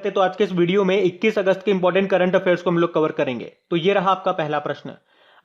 तो आज के इस वीडियो में 21 अगस्त के इंपॉर्टेंट करंट अफेयर्स को हम लोग कवर करेंगे। तो ये रहा आपका पहला प्रश्न।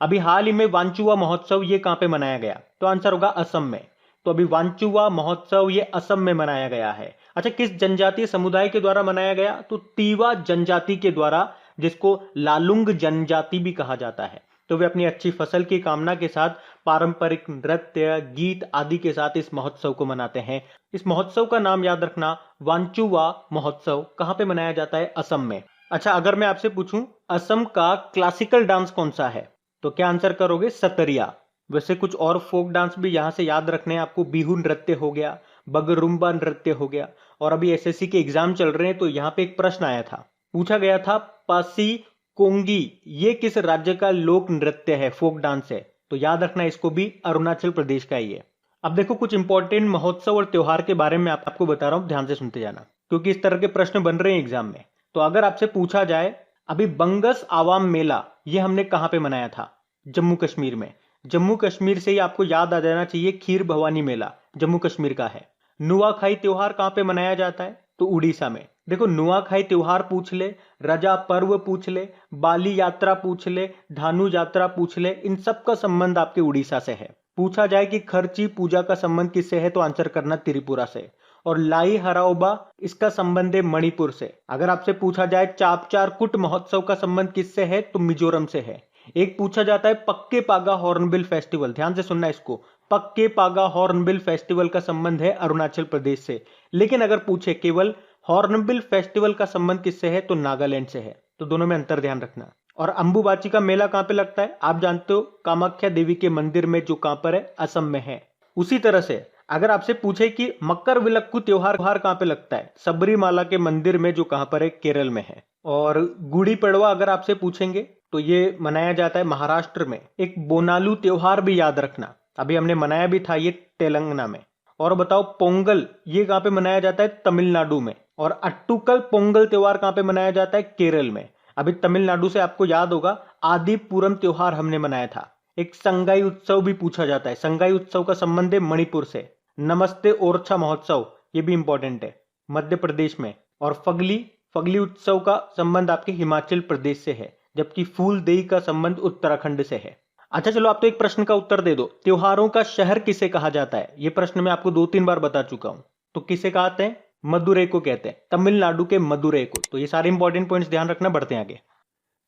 अभी हाल ही में वांचुआ महोत्सव ये कहां पे मनाया गया? तो आंसर होगा असम में। तो अभी वांचुआ महोत्सव ये असम में मनाया गया है। अच्छा, किस जनजातीय समुदाय के द्वारा मनाया गया? तो तीवा जनजाति के द्वारा, जिसको लालुंग जनजाति भी कहा जाता है। तो वे अपनी अच्छी फसल की कामना के साथ पारंपरिक नृत्य, गीत आदि के साथ इस महोत्सव को मनाते हैं। इस महोत्सव का नाम याद रखना, वांचुवा महोत्सव। कहां पे मनाया जाता है? असम में। अच्छा, अगर मैं आपसे पूछूं असम का क्लासिकल डांस कौन सा है, तो क्या आंसर करोगे? सतरिया। वैसे कुछ और फोक डांस भी यहां से याद रखने हैं आपको। बिहू नृत्य हो गया, बगरुम्बा नृत्य हो गया। और अभी एसएससी के एग्जाम चल रहे हैं, तो यहां पे एक प्रश्न आया था, पूछा गया था पासी कोंगी ये किस राज्य का लोक नृत्य है, फोक डांस है? तो याद रखना इसको भी अरुणाचल प्रदेश का ही है। अब देखो, कुछ इंपॉर्टेंट महोत्सव और त्योहार के बारे में आपको बता रहा हूं, ध्यान से सुनते जाना, क्योंकि इस तरह के प्रश्न बन रहे हैं एग्जाम में। तो अगर आपसे पूछा जाए, अभी बंगस आवाम मेला ये हमने कहां पे मनाया था? जम्मू कश्मीर में। जम्मू कश्मीर से ही आपको याद आ जाना चाहिए, खीर भवानी मेला जम्मू कश्मीर का है। नुआखाई त्योहार कहां पे मनाया जाता है? तो उड़ीसा में। देखो, नुआखाई त्योहार पूछ ले, रजा पर्व पूछ ले, बाली यात्रा पूछ ले, धानु यात्रा पूछ ले, इन सब का संबंध आपके उड़ीसा से है। पूछा जाए कि खर्ची पूजा का संबंध किससे है, तो आंसर करना त्रिपुरा से। और लाई हराओबा इसका संबंध है मणिपुर से। अगर आपसे पूछा जाए चापचार कुट महोत्सव का संबंध किससे है, तो मिजोरम से है। एक पूछा जाता है पक्के पागा हॉर्नबिल फेस्टिवल, ध्यान से सुनना इसको, पक्के पागा हॉर्नबिल फेस्टिवल का संबंध है अरुणाचल प्रदेश से। लेकिन अगर पूछे केवल हॉर्नबिल फेस्टिवल का संबंध किससे है, तो नागालैंड से है। तो दोनों में अंतर ध्यान रखना। और अंबुबाची का मेला कहां पे लगता है? आप जानते हो, कामाख्या देवी के मंदिर में, जो कहां पर है? असम में है। उसी तरह से अगर आपसे पूछे कि मकर विलक्कू त्योहार कहां पे लगता है? सबरीमाला के मंदिर में, जो कहां पर है? केरल में है। और गुड़ी पड़वा अगर आपसे पूछेंगे, तो ये मनाया जाता है महाराष्ट्र में। एक बोनालू त्योहार भी याद रखना, अभी हमने मनाया भी था ये तेलंगाना में। और बताओ, पोंगल ये कहां पे मनाया जाता है? तमिलनाडु में। और अट्टुकल पोंगल त्योहार कहां पे मनाया जाता है? केरल में। अभी तमिलनाडु से आपको याद होगा, आदिपुरम त्योहार हमने मनाया था। एक संगाई उत्सव भी पूछा जाता है, संगाई उत्सव का संबंध है मणिपुर से। नमस्ते ओरछा महोत्सव ये भी इंपॉर्टेंट है, मध्य प्रदेश में। और फगली फगली उत्सव का संबंध आपके हिमाचल प्रदेश से है, जबकि फूलदेई का संबंध उत्तराखंड से है। अच्छा चलो, आप तो एक प्रश्न का उत्तर दे दो, त्योहारों का शहर किसे कहा जाता है? ये प्रश्न मैं आपको 2-3 बार बता चुका हूं। तो किसे कहते हैं? मदुरै को कहते हैं, तमिलनाडु के मदुरै को। तो ये सारे इंपॉर्टेंट पॉइंट्स ध्यान रखना, बढ़ते हैं आगे।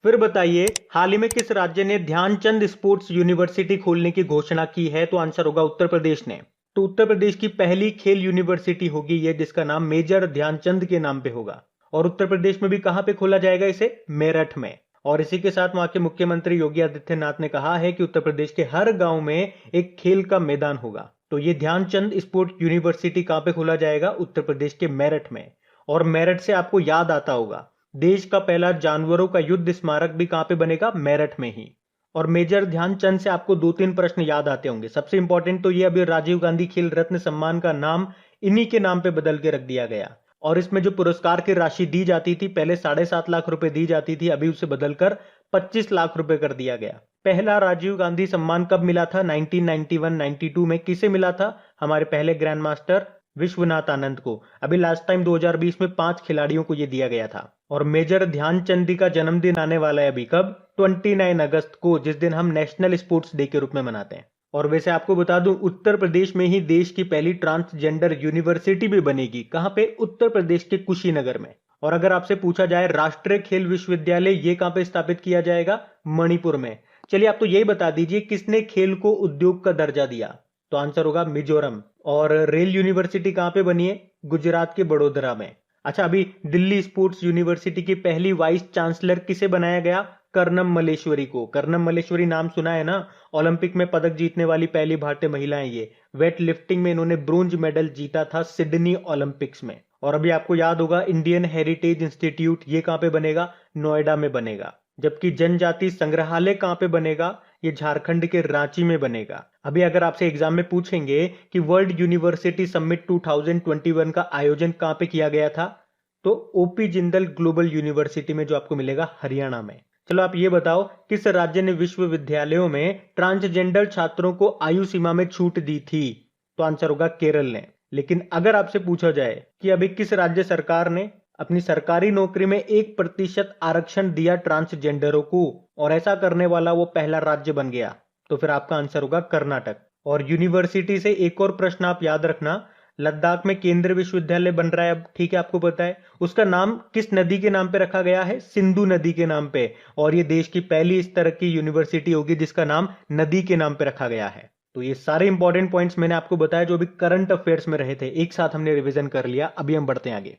फिर बताइए, हाल ही में किस राज्य ने ध्यानचंद स्पोर्ट्स यूनिवर्सिटी खोलने की घोषणा की है? तो आंसर होगा उत्तर प्रदेश ने। तो उत्तर प्रदेश की पहली खेल यूनिवर्सिटी होगी ये, जिसका नाम मेजर ध्यानचंद के नाम पे होगा। और उत्तर प्रदेश में भी कहां पे खोला जाएगा इसे? मेरठ में। और इसी के साथ वहां के मुख्यमंत्री योगी आदित्यनाथ ने कहा है कि उत्तर प्रदेश के हर गांव में एक खेल का मैदान होगा। तो ये ध्यानचंद स्पोर्ट्स यूनिवर्सिटी कहां पे खोला जाएगा? उत्तर प्रदेश के मेरठ में। और मेरठ से आपको याद आता होगा, देश का पहला जानवरों का युद्ध स्मारक भी कहां पे बनेगा? मेरठ में ही। और मेजर ध्यानचंद से आपको 2-3 प्रश्न याद आते होंगे। सबसे इंपॉर्टेंट तो ये, अभी राजीव गांधी खेल रत्न सम्मान का नाम इन्हीं के नाम पे बदल के रख दिया गया। और इसमें जो पुरस्कार की राशि दी जाती थी, पहले 7.5 लाख रुपए दी जाती थी, अभी उसे बदलकर 25 लाख रुपए कर दिया गया। पहला राजीव गांधी सम्मान कब मिला था? 1991-92 में। किसे मिला था? हमारे पहले ग्रैंड मास्टर विश्वनाथ आनंद को। अभी लास्ट टाइम 2020 में 5 खिलाड़ियों को यह दिया गया था। और मेजर ध्यानचंद का जन्मदिन आने वाला है अभी, कब? 29 अगस्त को, जिस दिन हम नेशनल स्पोर्ट्स डे के रूप में मनाते हैं। और वैसे आपको बता दूं, उत्तर प्रदेश में ही देश की पहली ट्रांसजेंडर यूनिवर्सिटी भी बनेगी। कहां पे? उत्तर प्रदेश के कुशीनगर में। और अगर आपसे पूछा जाए राष्ट्रीय खेल विश्वविद्यालय ये कहां पे स्थापित किया जाएगा? मणिपुर में। चलिए, आप तो यही बता दीजिए, किसने खेल को उद्योग का दर्जा दिया? तो आंसर होगा मिजोरम। और रेल यूनिवर्सिटी कहां पे बनी है? गुजरात के बड़ोदरा में। अच्छा, अभी दिल्ली स्पोर्ट्स यूनिवर्सिटी की पहली वाइस चांसलर किसे बनाया गया? कर्नम मल्लेश्वरी को। कर्नम मल्लेश्वरी नाम सुना है ना? ओलंपिक में पदक जीतने वाली पहली भारतीय महिला है ये। वेट लिफ्टिंग में इन्होंने ब्रोंज मेडल जीता था सिडनी ओलंपिक्स में। और अभी आपको याद होगा, इंडियन हेरिटेज इंस्टीट्यूट ये कहां पे बनेगा? नोएडा में बनेगा। जबकि जनजाति संग्रहालय कहां पे बनेगा? ये झारखंड के रांची में बनेगा। अभी अगर आपसे एग्जाम में पूछेंगे कि वर्ल्ड यूनिवर्सिटी समिट 2021 का आयोजन कहां पे किया गया था, तो ओपी जिंदल ग्लोबल यूनिवर्सिटी में, जो आपको मिलेगा हरियाणा में। चलो, आप ये बताओ, किस राज्य ने विश्वविद्यालयों में ट्रांसजेंडर छात्रों को आयु सीमा में छूट दी थी? तो आंसर होगा केरल ने। लेकिन अगर आपसे पूछा जाए कि अभी किस राज्य सरकार ने अपनी सरकारी नौकरी में 1% आरक्षण दिया ट्रांसजेंडरों को, और ऐसा करने वाला वो पहला राज्य बन गया। तो फिर आपका आंसर होगा कर्नाटक। और यूनिवर्सिटी से एक और प्रश्न आप याद रखना, लद्दाख में केंद्रीय विश्वविद्यालय बन रहा है अब, ठीक है, आपको पता है। उसका नाम किस नदी के नाम पे रखा गया है? सिंधु नदी के नाम पे। और ये देश की पहली इस तरह की यूनिवर्सिटी होगी जिसका नाम नदी के नाम पे रखा गया है। तो ये सारे इंपॉर्टेंट पॉइंट्स मैंने आपको बताया जो अभी करंट अफेयर्स में रहे थे, एक साथ हमने रिवीजन कर लिया। अभी हम बढ़ते हैं आगे।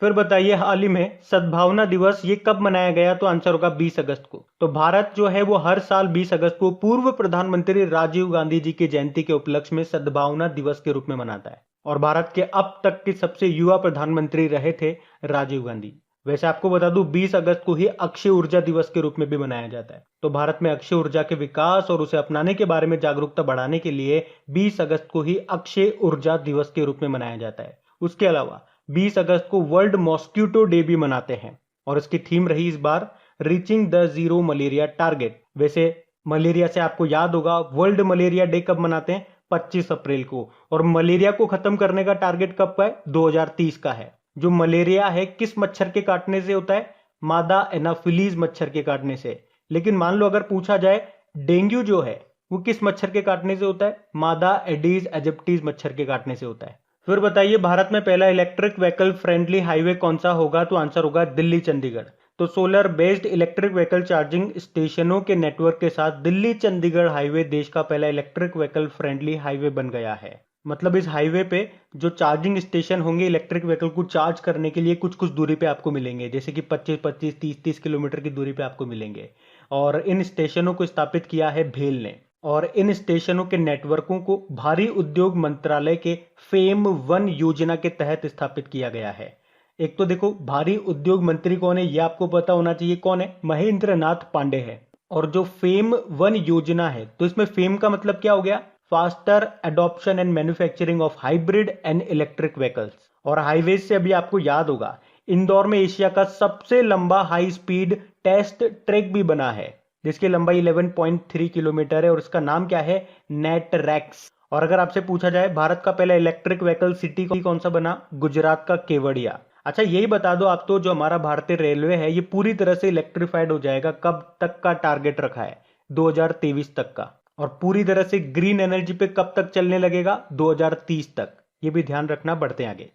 फिर बताइए, हाल ही में सद्भावना दिवस ये कब मनाया गया? तो आंसर होगा 20 अगस्त को। तो भारत जो है वो हर साल 20 अगस्त को पूर्व प्रधानमंत्री राजीव गांधी जी की जयंती के उपलक्ष्य में सद्भावना दिवस के रूप में मनाता है। और भारत के अब तक के सबसे युवा प्रधानमंत्री रहे थे राजीव गांधी। वैसे आपको बता दूं, 20 अगस्त को ही अक्षय ऊर्जा दिवस के रूप में भी मनाया जाता है। तो भारत में अक्षय ऊर्जा के विकास और उसे अपनाने के बारे में जागरूकता बढ़ाने के लिए 20 अगस्त को ही अक्षय ऊर्जा दिवस के रूप में मनाया जाता है। उसके अलावा 20 अगस्त को वर्ल्ड मॉस्किटो डे भी मनाते हैं, और इसकी थीम रही इस बार reaching the zero malaria target. वैसे मलेरिया से आपको याद होगा, वर्ल्ड मलेरिया डे कब मनाते हैं? 25 अप्रैल को। और मलेरिया को खत्म करने का टारगेट कब का है? 2030 का है। जो मलेरिया है किस मच्छर के काटने से होता है? मादा एनाफिलीज मच्छर के काटने से। लेकिन मान लो अगर पूछा जाए डेंगू जो है वो किस मच्छर के काटने से होता है? मादा एडीज एजिप्टीज मच्छर के काटने से होता है। फिर बताइए, भारत में पहला इलेक्ट्रिक व्हीकल फ्रेंडली हाईवे कौन सा होगा? तो आंसर होगा दिल्ली चंडीगढ़। तो solar based electric vehicle charging स्टेशनों के नेटवर्क के साथ दिल्ली चंडीगढ़ हाईवे देश का पहला इलेक्ट्रिक व्हीकल फ्रेंडली हाईवे बन गया है। मतलब इस हाईवे पे जो चार्जिंग स्टेशन होंगे इलेक्ट्रिक व्हीकल को चार्ज करने के लिए कुछ कुछ दूरी पे आपको मिलेंगे, जैसे कि 25-25, 30-30 किलोमीटर की दूरी पे आपको मिलेंगे। और इन स्टेशनों को स्थापित किया है भेल ने। और इन स्टेशनों के नेटवर्कों को भारी उद्योग मंत्रालय के फेम 1 योजना के तहत स्थापित किया गया है। एक तो देखो, भारी उद्योग मंत्री कौन है ये आपको पता होना चाहिए। कौन है? महेंद्र नाथ पांडे है। और जो फेम 1 योजना है, तो इसमें फेम का मतलब क्या हो गया? Faster adoption and manufacturing of hybrid and electric vehicles. और हाईवेज से अभी आपको याद होगा, इंदौर में एशिया का सबसे लंबा हाई स्पीड टेस्ट ट्रैक भी बना है, जिसकी लंबाई 11.3 किलोमीटर है, और इसका नाम क्या है? नेटरैक्स। और अगर आपसे पूछा जाए भारत का पहला इलेक्ट्रिक व्हीकल सिटी कौन सा बना? गुजरात का केवड़िया। अच्छा, यही बता दो आप, तो जो हमारा भारतीय रेलवे है ये पूरी तरह से इलेक्ट्रिफाइड हो जाएगा, कब तक का टारगेट रखा है? 2023 तक का। और पूरी तरह से ग्रीन एनर्जी पे कब तक चलने लगेगा? 2030 तक। ये भी ध्यान रखना, बढ़ते हैं आगे।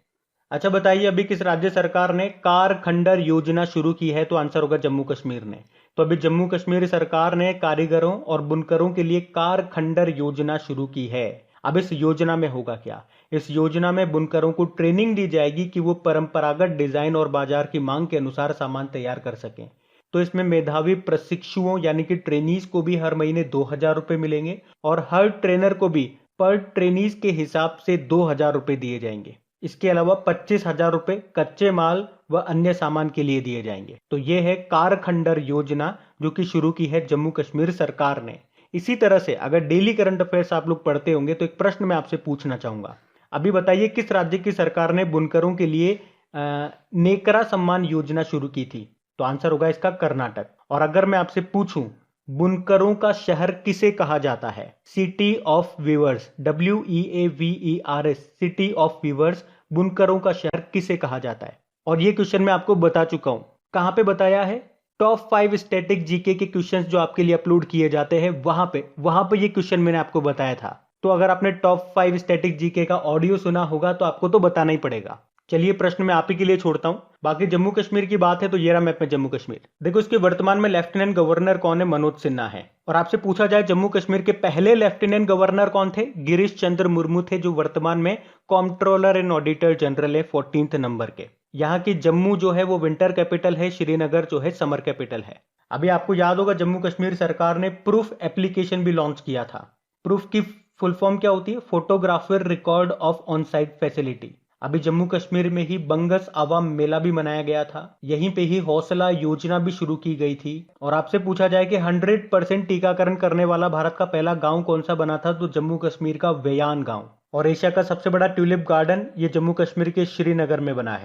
अच्छा बताइए, अभी किस राज्य सरकार ने कार खंडर योजना शुरू की है? तो आंसर होगा जम्मू कश्मीर ने। तो अभी जम्मू कश्मीर सरकार ने कारीगरों और बुनकरों के लिए कार खंडर योजना शुरू की है। अब इस योजना में होगा क्या? इस योजना में बुनकरों को ट्रेनिंग दी जाएगी कि वो परंपरागत डिजाइन और बाजार की मांग के अनुसार सामान तैयार कर सकें। तो इसमें मेधावी प्रशिक्षुओं यानी कि ट्रेनीज को भी हर महीने 2,000 रुपए मिलेंगे, और हर ट्रेनर को भी पर ट्रेनीज के हिसाब से 2,000 रुपए दिए जाएंगे। इसके अलावा 25,000 रुपए कच्चे माल व अन्य सामान के लिए दिए जाएंगे। तो यह है कार खंडर योजना, जो कि शुरू की है जम्मू कश्मीर सरकार ने। इसी तरह से अगर डेली करंट अफेयर्स आप लोग पढ़ते होंगे तो एक प्रश्न मैं आपसे पूछना चाहूंगा। अभी बताइए, किस राज्य की सरकार ने बुनकरों के लिए नेकरा सम्मान योजना शुरू की थी? तो आंसर होगा इसका कर्नाटक। और अगर मैं आपसे पूछूं, बुनकरों का शहर किसे कहा जाता है? City of viewers, WEAVERS, city of viewers, बुनकरों का शहर किसे कहा जाता है? और ये क्वेश्चन मैं आपको बता चुका हूं। कहां पे बताया है? टॉप 5 स्टैटिक जीके के क्वेश्चंस जो आपके लिए अपलोड किए जाते हैं वहां पे ये क्वेश्चन मैंने आपको बताया था। तो अगर आपने टॉप 5 स्टैटिक जीके का ऑडियो सुना होगा तो आपको तो बताना ही पड़ेगा। चलिए, प्रश्न मैं आप ही के लिए छोड़ता हूं। बाकी जम्मू कश्मीर की बात है तो ये रहा मैप में जम्मू कश्मीर। देखो, इसके वर्तमान में लेफ्टिनेंट गवर्नर कौन है? मनोज सिन्हा है। और आपसे पूछा जाए जम्मू कश्मीर के पहले लेफ्टिनेंट गवर्नर कौन थे? गिरीश चंद्र मुर्मू थे, जो वर्तमान में कॉम्प्ट्रोलर एंड ऑडिटर जनरल है 14th नंबर के। यहाँ की जम्मू जो है वो विंटर कैपिटल है, श्रीनगर जो है समर कैपिटल है। अभी आपको याद होगा जम्मू कश्मीर सरकार ने प्रूफ एप्लीकेशन भी लॉन्च किया था। प्रूफ की फुल फॉर्म क्या होती है? Photographer record of on site facility. अभी जम्मू कश्मीर में ही बंगस आवाम मेला भी मनाया गया था, यहीं पे ही हौसला योजना भी शुरू की गई थी। और आपसे पूछा जाए कि 100% टीकाकरण करने वाला भारत का पहला गांव कौन सा बना था? तो जम्मू कश्मीर का वेयान गांव। और एशिया का सबसे बड़ा ट्यूलिप गार्डन ये जम्मू कश्मीर के श्रीनगर में बना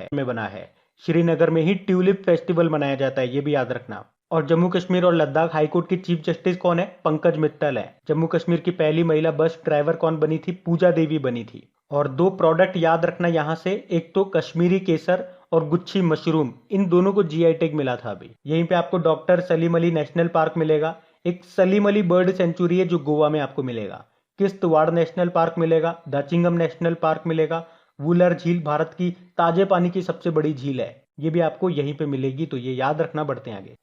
है। श्रीनगर में ही ट्यूलिप फेस्टिवल मनाया जाता है, ये भी याद रखना। और जम्मू कश्मीर और लद्दाख हाईकोर्ट की चीफ जस्टिस कौन है? पंकज मित्तल है। जम्मू कश्मीर की पहली महिला बस ड्राइवर कौन बनी थी? पूजा देवी बनी थी। और दो प्रोडक्ट याद रखना यहां से, एक तो कश्मीरी केसर और गुच्छी मशरूम, इन दोनों को जीआई टैग मिला था अभी। यहीं पे आपको doctor Salim Ali national park मिलेगा, एक सलीम अली बर्ड सेंचुरी है जो गोवा में आपको मिलेगा, किश्तवाड़ नेशनल पार्क मिलेगा, दाचिंगम नेशनल पार्क मिलेगा, वुलर झील भारत की ताजे पानी की सबसे बड़ी झील है, ये भी आपको यहीं पे मिलेगी, तो ये याद रखना। बढ़ते हैं आगे।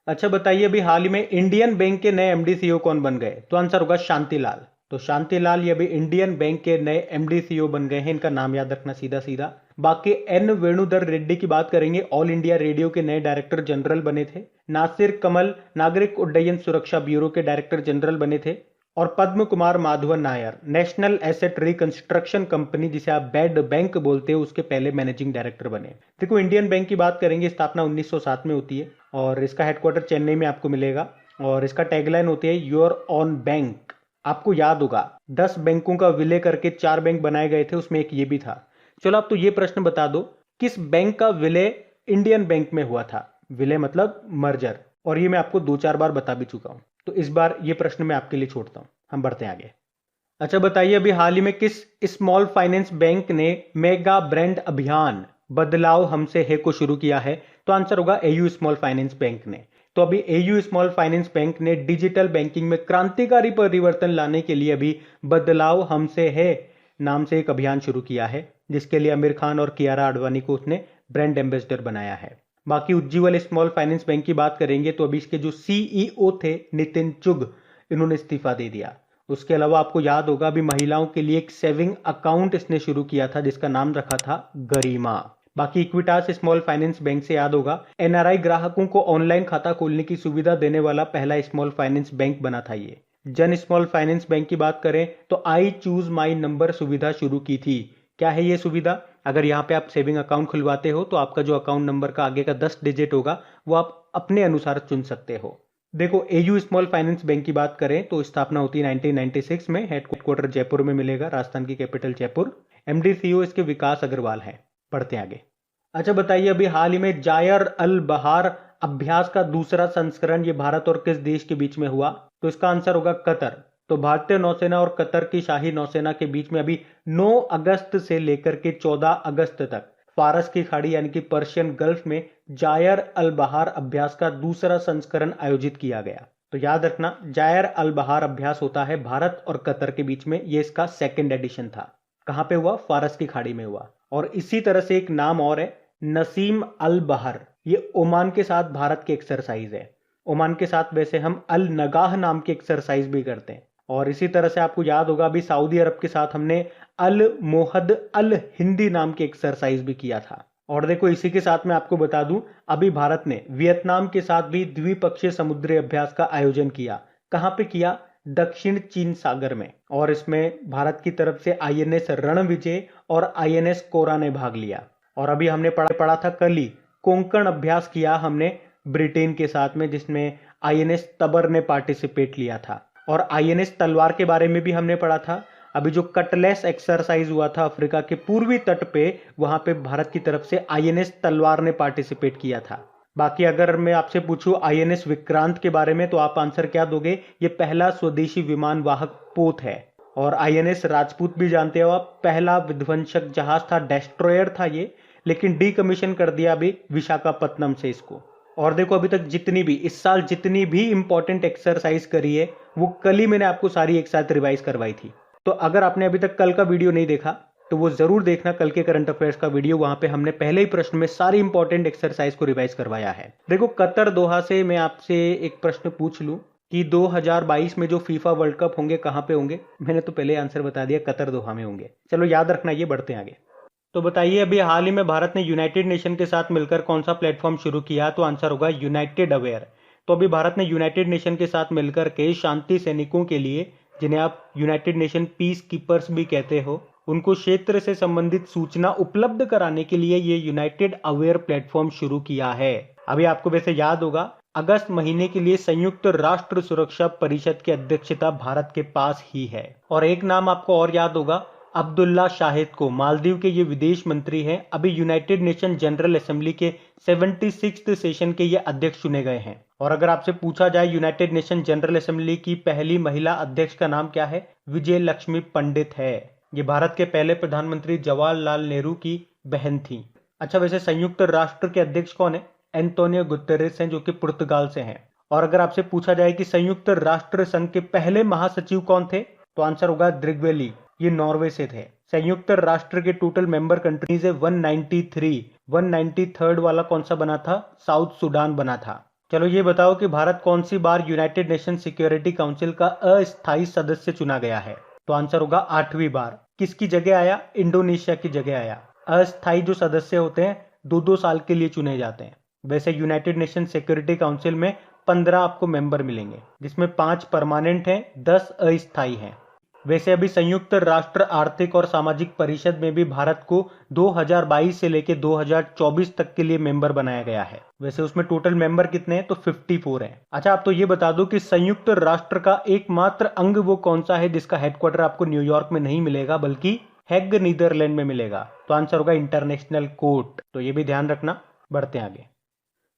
अच्छा बताइए, अभी हाल ही में इंडियन बैंक के नए एमडी सीईओ कौन बन गए? तो आंसर होगा शांतिलाल। तो शांतिलाल ये अभी इंडियन बैंक के नए एमडी सीईओ बन गए हैं, इनका नाम याद रखना सीधा सीधा। बाकी एन वेणुधर रेड्डी की बात करेंगे, ऑल इंडिया रेडियो के नए डायरेक्टर जनरल बने थे। नासिर कमल नागरिक उड्डयन सुरक्षा ब्यूरो के डायरेक्टर जनरल बने थे। और Padma Kumar Madhavan Nair national asset reconstruction company, जिसे आप बैड बैंक बोलते हो, उसके पहले मैनेजिंग डायरेक्टर बने। देखो इंडियन बैंक की बात करेंगे, स्थापना 1907 में होती है और इसका हेडक्वार्टर चेन्नई में आपको मिलेगा। और इसका टैगलाइन होती है योर ऑन बैंक। आपको याद होगा 10 बैंकों का विलय करके 4 बैंक बनाए गए थे, उसमें एक ये भी था। चलो आप तो ये प्रश्न बता दो, किस बैंक का विलय इंडियन बैंक में हुआ था? विलय मतलब मर्जर, और ये मैं आपको 2-4 बार बता भी चुका हूं, तो इस बार ये प्रश्न मैं आपके लिए छोड़ता हूं। हम बढ़ते हैं आगे। अच्छा बताइए, अभी हाल ही में किस स्मॉल फाइनेंस बैंक ने मेगा ब्रांड अभियान बदलाव हमसे है को शुरू किया है? तो आंसर होगा एयू स्मॉल फाइनेंस बैंक ने। तो अभी एयू स्मॉल फाइनेंस बैंक ने डिजिटल बैंकिंग में क्रांतिकारी परिवर्तन लाने के लिए अभी बदलाव हमसे है नाम से एक अभियान शुरू किया है, जिसके लिए आमिर खान और कियारा आडवाणी को उसने ब्रांड एम्बेसडर बनाया है। बाकी उज्जीवल स्मॉल फाइनेंस बैंक की बात करेंगे तो अभी इसके जो सीईओ थे नितिन चुग, इन्होंने इस्तीफा दे दिया। उसके अलावा आपको याद होगा अभी महिलाओं के लिए एक सेविंग अकाउंट इसने शुरू किया था, जिसका नाम रखा था गरिमा। बाकी इक्विटास स्मॉल फाइनेंस बैंक से याद होगा एनआरआई ग्राहकों को ऑनलाइन खाता खोलने की सुविधा देने वाला पहला स्मॉल फाइनेंस बैंक बना था ये। जन स्मॉल फाइनेंस बैंक की बात करें तो आई चूज माई नंबर सुविधा शुरू की थी। क्या है ये सुविधा? अगर यहाँ पे आप सेविंग अकाउंट खुलवाते हो तो आपका जो अकाउंट नंबर का आगे का 10 डिजिट होगा वो आप अपने अनुसार चुन सकते हो। देखो एयू स्मॉल फाइनेंस बैंक की बात करें तो स्थापना होती है 1996 में, हेडक्वार्टर जयपुर में मिलेगा, राजस्थान की कैपिटल जयपुर। एमडी सीईओ इसके विकास अग्रवाल है। पढ़ते आगे। अच्छा बताइए, अभी हाल ही में जायर अल बहार अभ्यास का दूसरा संस्करण ये भारत और किस देश के बीच में हुआ? तो इसका आंसर होगा कतर। तो भारतीय नौसेना और कतर की शाही नौसेना के बीच में अभी 9 अगस्त से लेकर के 14 अगस्त तक फारस की खाड़ी यानी कि पर्शियन गल्फ में जायर अल बहार अभ्यास का दूसरा संस्करण आयोजित किया गया। तो याद रखना जायर अल बहार अभ्यास होता है भारत और कतर के बीच में, ये इसका सेकंड एडिशन था। कहां पे हुआ? फारस की खाड़ी में हुआ। और इसी तरह से एक नाम और है नसीम अल बहर, ये ओमान के साथ भारत की एक्सरसाइज है। ओमान के साथ वैसे हम अल नगाह नाम की एक्सरसाइज भी करते हैं। और इसी तरह से आपको याद होगा अभी सऊदी अरब के साथ हमने अल मोहद अल हिंदी नाम की एक्सरसाइज भी किया था। और देखो इसी के साथ मैं आपको बता दूं, अभी भारत ने वियतनाम के साथ भी द्विपक्षीय समुद्री अभ्यास का आयोजन किया। कहां पे किया? दक्षिण चीन सागर में। और इसमें भारत की तरफ से आईएनएस रणविजय और आईएनएस कोरा ने भाग लिया। और अभी हमने पढ़ा था कल ही कोंकण अभ्यास किया हमने ब्रिटेन के साथ में, जिसमें आईएनएस तबर ने पार्टिसिपेट लिया था। और आईएनएस तलवार के बारे में भी हमने पढ़ा था। अभी जो कटलेस एक्सरसाइज हुआ था अफ्रीका के पूर्वी तट पे, वहां पे भारत की तरफ से आईएनएस तलवार ने पार्टिसिपेट किया था। बाकी अगर मैं आपसे पूछूं आईएनएस विक्रांत के बारे में तो आप आंसर क्या दोगे? ये पहला स्वदेशी विमान वाहक पोत है। और आईएनएस राजपूत भी जानते हो आप, पहला विध्वंसक जहाज था, डेस्ट्रॉयर था ये, लेकिन डीकमीशन कर दिया अभी विशाखापत्तनम से इसको। और देखो अभी तक जितनी भी इस साल जितनी भी इंपॉर्टेंट एक्सरसाइज करी है वो कल ही मैंने आपको सारी एक साथ रिवाइज करवाई थी। तो अगर आपने अभी तक कल का वीडियो नहीं देखा तो वो जरूर देखना, कल के करंट अफेयर्स का वीडियो, वहां पे हमने पहले ही प्रश्न में सारी इंपॉर्टेंट एक्सरसाइज को रिवाइज करवाया है। देखो कतर दोहा से मैं आपसे एक प्रश्न पूछ लूं कि 2022 में जो फीफा वर्ल्ड कप होंगे कहां पे होंगे? मैंने तो पहले आंसर बता दिया, कतर दोहा में होंगे। चलो याद रखना ये। बढ़ते हैं आगे। तो बताइए, अभी हाल ही में भारत ने यूनाइटेड नेशन के साथ मिलकर कौन सा प्लेटफॉर्म शुरू किया? तो आंसर होगा यूनाइटेड अवेयर। तो अभी भारत ने यूनाइटेड नेशन के साथ मिलकर के शांति सैनिकों के लिए, जिन्हें आप यूनाइटेड नेशन पीस कीपर्स भी कहते हो, उनको क्षेत्र से संबंधित सूचना उपलब्ध कराने के लिए ये यूनाइटेड अवेयर प्लेटफॉर्म शुरू किया है। अभी आपको वैसे याद होगा अगस्त महीने के लिए संयुक्त राष्ट्र सुरक्षा परिषद की अध्यक्षता भारत के पास ही है। और एक नाम आपको और याद होगा, अब्दुल्ला शाहिद को, मालदीव के ये विदेश मंत्री हैं, अभी यूनाइटेड नेशन जनरल असेंबली के 76th सेशन के ये अध्यक्ष चुने गए हैं। और अगर आपसे पूछा जाए यूनाइटेड नेशन जनरल असेंबली की पहली महिला अध्यक्ष का नाम क्या है, विजय लक्ष्मी पंडित है। ये भारत के पहले प्रधानमंत्री जवाहरलाल नेहरू की बहन थी। अच्छा, वैसे संयुक्त राष्ट्र के अध्यक्ष कौन है? एंटोनियो गुतेरेस हैं, जो कि पुर्तगाल से हैं। और अगर आपसे पूछा जाए कि संयुक्त राष्ट्र संघ के पहले महासचिव कौन थे, तो आंसर होगा द्रिगवेली, ये नॉर्वे से थे। संयुक्त राष्ट्र के टोटल मेंबर कंट्रीज है 193, 193rd वाला कौन सा बना था? साउथ सुडान बना था। चलो ये बताओ कि भारत कौन सी बार यूनाइटेड नेशन सिक्योरिटी काउंसिल का अस्थायी सदस्य चुना गया है? तो आंसर होगा 8वीं बार। किसकी जगह आया? इंडोनेशिया की जगह आया। अस्थायी जो सदस्य होते हैं 2-2 साल के लिए चुने जाते हैं। वैसे यूनाइटेड नेशन सिक्योरिटी काउंसिल में 15 आपको मेंबर मिलेंगे, जिसमें 5 परमानेंट हैं, 10 अस्थायी हैं। वैसे अभी संयुक्त राष्ट्र आर्थिक और सामाजिक परिषद में भी भारत को 2022 से लेकर 2024 तक के लिए मेंबर बनाया गया है। वैसे उसमें टोटल मेंबर कितने हैं? तो 54 हैं। अच्छा, आप तो ये बता दो कि संयुक्त राष्ट्र का एकमात्र अंग वो कौन सा है जिसका हेडक्वार्टर आपको न्यूयॉर्क में नहीं मिलेगा बल्कि हैग नीदरलैंड में मिलेगा? तो आंसर होगा इंटरनेशनल कोर्ट। तो ये भी ध्यान रखना। बढ़ते हैं आगे।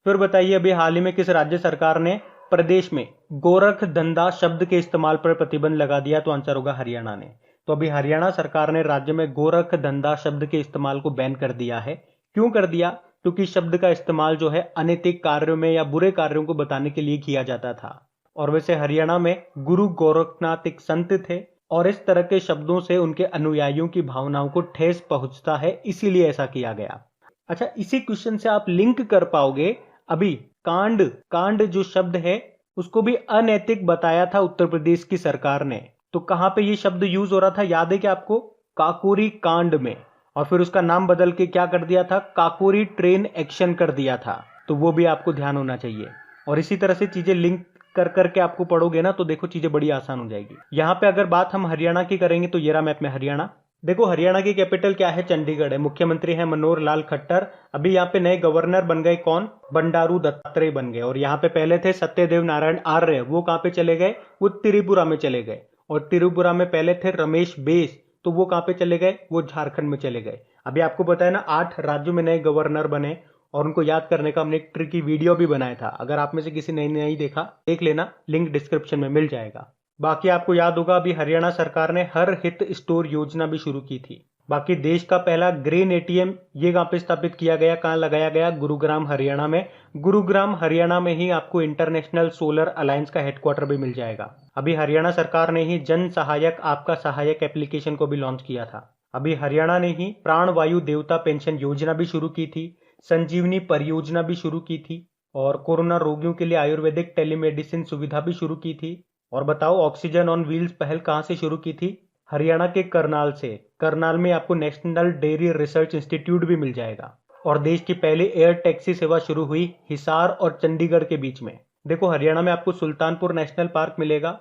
फिर बताइए, अभी हाल ही में किस राज्य सरकार ने प्रदेश में गोरख धंधा शब्द के इस्तेमाल पर प्रतिबंध लगा दिया? तो आंसर होगा हरियाणा ने। तो अभी हरियाणा सरकार ने राज्य में गोरख धंधा शब्द के इस्तेमाल को बैन कर दिया है। क्यों कर दिया? क्योंकि शब्द का इस्तेमाल जो है अनैतिक कार्यों में या बुरे कार्यों को बताने के लिए किया जाता था। और वैसे हरियाणा में गुरु गोरखनाथ एक संत थे और इस तरह के शब्दों से उनके अनुयायियों की भावनाओं को ठेस पहुंचता है, इसीलिए ऐसा किया गया। अच्छा, इसी क्वेश्चन से आप लिंक कर पाओगे, अभी कांड कांड जो शब्द है उसको भी अनैतिक बताया था उत्तर प्रदेश की सरकार ने। तो कहां पे ये शब्द यूज हो रहा था, याद है क्या आपको? काकोरी कांड में। और फिर उसका नाम बदल के क्या कर दिया था? काकोरी ट्रेन एक्शन कर दिया था। तो वो भी आपको ध्यान होना चाहिए। और इसी तरह से चीजें लिंक कर करके आपको पढ़ोगे ना, तो देखो चीजें बड़ी आसान हो जाएगी। यहां पे अगर बात हम हरियाणा की करेंगे तो ये रहा मैप में हरियाणा। देखो हरियाणा की कैपिटल क्या है? चंडीगढ़ है। मुख्यमंत्री है मनोहर लाल खट्टर। अभी यहाँ पे नए गवर्नर बन गए, कौन? बंडारू दत्तात्रेय बन गए। और यहाँ पे पहले थे सत्यदेव नारायण आर्य, वो कहाँ पे चले गए? वो त्रिपुरा में चले गए। और त्रिपुरा में पहले थे रमेश बेस, तो वो कहाँ पे चले गए? वो झारखंड में चले गए। अभी आपको पता है ना, 8 राज्यों में नए गवर्नर बने और उनको याद करने का हमने एक ट्रिकी वीडियो भी बनाया था। अगर आप में से किसी ने नहीं देखा, देख लेना, लिंक डिस्क्रिप्शन में मिल जाएगा। बाकी आपको याद होगा अभी हरियाणा सरकार ने हर हित स्टोर योजना भी शुरू की थी। बाकी देश का पहला ग्रेन एटीएम ये कहाँ पे स्थापित किया गया, कहाँ लगाया गया? गुरुग्राम हरियाणा में। गुरुग्राम हरियाणा में ही आपको इंटरनेशनल सोलर अलायंस का हेडक्वार्टर भी मिल जाएगा। अभी हरियाणा सरकार ने ही जन सहायक आपका सहायक एप्लीकेशन को भी लॉन्च किया था। अभी हरियाणा ने ही प्राण वायु देवता पेंशन योजना भी शुरू की थी, संजीवनी परियोजना भी शुरू की थी और कोरोना रोगियों के लिए आयुर्वेदिक टेलीमेडिसिन सुविधा भी शुरू की थी। और बताओ, ऑक्सीजन ऑन व्हील्स पहल कहां से शुरू की थी? हरियाणा के करनाल से। करनाल में आपको नेशनल डेयरी रिसर्च इंस्टीट्यूट भी मिल जाएगा। और देश की पहली एयर टैक्सी सेवा शुरू हुई हिसार और चंडीगढ़ के बीच में। देखो हरियाणा में आपको सुल्तानपुर नेशनल पार्क मिलेगा,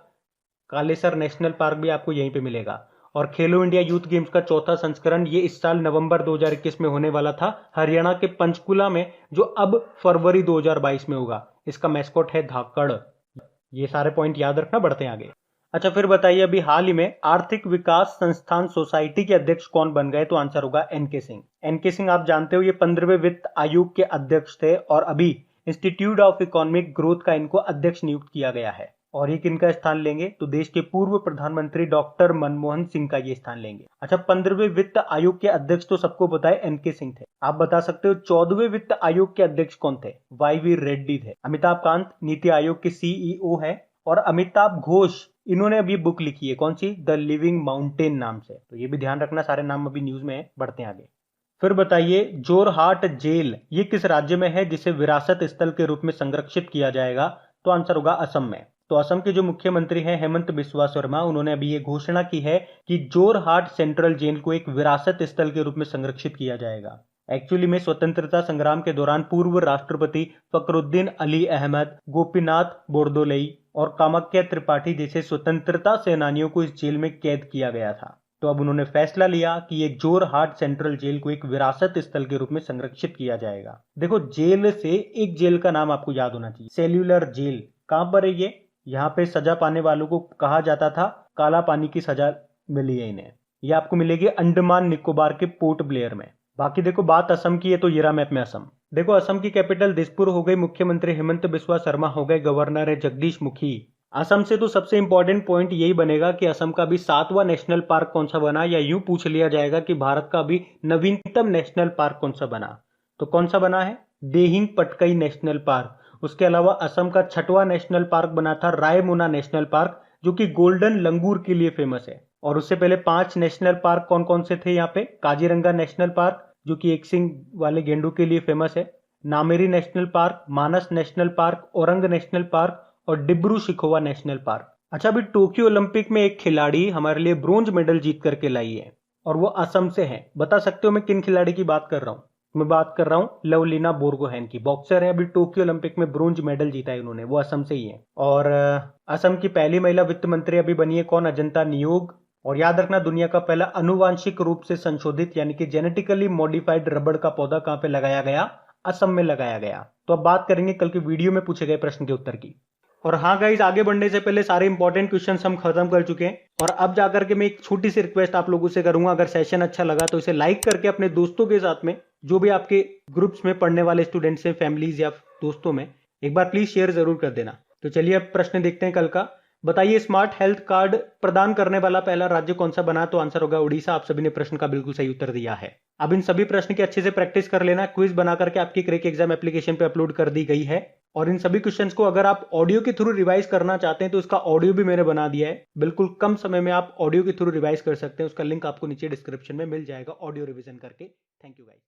कालेसर नेशनल पार्क भी आपको यहीं पे मिलेगा। और खेलो इंडिया यूथ गेम्स का चौथा संस्करण ये इस साल नवंबर 2021 में होने वाला था हरियाणा के पंचकुला में, जो अब फरवरी 2022 में होगा। इसका मैस्कॉट है धाकड़। ये सारे पॉइंट याद रखना। बढ़ते हैं आगे। अच्छा, फिर बताइए, अभी हाल ही में आर्थिक विकास संस्थान सोसाइटी के अध्यक्ष कौन बन गए? तो आंसर होगा एनके सिंह। एनके सिंह आप जानते हो, ये 15वें वित्त आयोग के अध्यक्ष थे और अभी इंस्टीट्यूट ऑफ इकोनॉमिक ग्रोथ का इनको अध्यक्ष नियुक्त किया गया है। और ये किनका स्थान लेंगे? तो देश के पूर्व प्रधानमंत्री डॉक्टर मनमोहन सिंह का ये स्थान लेंगे। अच्छा, 15वें वित्त आयोग के अध्यक्ष तो सबको पता है एनके सिंह थे। आप बता सकते हो 14वें वित्त आयोग के अध्यक्ष कौन थे? वाई.वी. रेड्डी थे। अमिताभ कांत नीति आयोग के सीईओ है और अमिताभ घोष इन्होंने अभी बुक लिखी है, कौन सी? द लिविंग माउंटेन नाम से। तो ये भी ध्यान रखना, सारे नाम अभी न्यूज में है। बढ़ते हैं आगे। फिर बताइए, जोरहाट जेल ये किस राज्य में है जिसे विरासत स्थल के रूप में संरक्षित किया जाएगा? तो आंसर होगा असम में। तो असम के जो मुख्यमंत्री हैं हेमंत बिस्वा शर्मा, उन्होंने अभी ये घोषणा की है कि जोरहाट सेंट्रल जेल को एक विरासत स्थल के रूप में संरक्षित किया जाएगा। एक्चुअली में स्वतंत्रता संग्राम के दौरान पूर्व राष्ट्रपति फखरुद्दीन अली अहमद, गोपीनाथ बोरदोलई और कामाख्या त्रिपाठी जैसे स्वतंत्रता सेनानियों को इस जेल में कैद किया गया था। तो अब उन्होंने फैसला लिया कि ये जोरहाट सेंट्रल जेल को एक विरासत स्थल के रूप में संरक्षित किया जाएगा। देखो, जेल से एक जेल का नाम आपको याद होना चाहिए, सेल्यूलर जेल। कहां पर है ये? यहाँ पे सजा पाने वालों को कहा जाता था काला पानी की सजा मिली है इन्हें। ये आपको मिलेगी अंडमान निकोबार के पोर्ट ब्लेयर में। बाकी देखो, बात असम की है तो ये रहा मैप में असम। देखो, असम की कैपिटल दिसपुर हो गई, मुख्यमंत्री हेमंत बिस्वा शर्मा हो गए, गवर्नर है जगदीश मुखी। असम से तो सबसे इंपॉर्टेंट पॉइंट यही बनेगा कि असम का भी 7वां नेशनल पार्क कौन सा बना, या यूं पूछ लिया जाएगा कि भारत का भी नवीनतम नेशनल पार्क कौन सा बना, तो कौन सा बना है? Dehing Patkai national park. उसके अलावा असम का 6वां नेशनल पार्क बना था रायमोना नेशनल पार्क, जो कि गोल्डन लंगूर के लिए फेमस है। और उससे पहले 5 नेशनल पार्क कौन कौन से थे यहाँ पे? काजीरंगा नेशनल पार्क, जो कि एक सिंह वाले गेंडू के लिए फेमस है, Nameri national park, Manas national park, Orang national park और डिब्रू शिखोवा नेशनल पार्क। अच्छा, अभी टोक्यो ओलंपिक में एक खिलाड़ी हमारे लिए ब्रोंज मेडल जीत करके लाई है, और वो असम से है। बता सकते हो मैं किन खिलाड़ी की बात कर रहा हूँ? मैं बात कर रहा हूँ लवलीना बोरगोहेन की। बॉक्सर है, अभी टोक्यो ओलंपिक में ब्रोंज मेडल जीता है उन्होंने, वो असम से ही है। और असम की पहली महिला वित्त मंत्री अभी बनी है कौन? अजंता नियोग। और याद रखना, दुनिया का पहला अनुवांशिक रूप से संशोधित यानी कि जेनेटिकली मॉडिफाइड रबड़ का पौधा कहां पे लगाया गया? असम में लगाया गया। तो अब बात करेंगे कल की वीडियो में पूछे गए प्रश्न के उत्तर की। और हाँ गाइज, आगे बढ़ने से पहले सारे इंपॉर्टेंट क्वेश्चंस हम खत्म कर चुके हैं, और अब जाकर के मैं एक छोटी सी रिक्वेस्ट आप लोगों से करूंगा, अगर सेशन अच्छा लगा तो इसे लाइक करके अपने दोस्तों के साथ में, जो भी आपके ग्रुप्स में पढ़ने वाले स्टूडेंट्स हैं, फैमिलीज या दोस्तों में, एक बार प्लीज शेयर जरूर कर देना। तो चलिए अब प्रश्न देखते हैं कल का। बताइए, स्मार्ट हेल्थ कार्ड प्रदान करने वाला पहला राज्य कौन सा बना? तो आंसर होगा उड़ीसा। आप सभी ने प्रश्न का बिल्कुल सही उत्तर दिया है। अब इन सभी प्रश्न की अच्छे से प्रैक्टिस कर लेना। क्विज बना करके आपकी क्रैक एग्जाम एप्लीकेशन पे अपलोड कर दी गई है, और इन सभी क्वेश्चंस को अगर आप ऑडियो के थ्रू रिवाइज करना चाहते हैं तो इसका ऑडियो भी मैंने बना दिया है। बिल्कुल कम समय में आप ऑडियो के थ्रू रिवाइज कर सकते हैं। उसका लिंक आपको नीचे डिस्क्रिप्शन में मिल जाएगा ऑडियो रिवीजन करके। Thank you guys.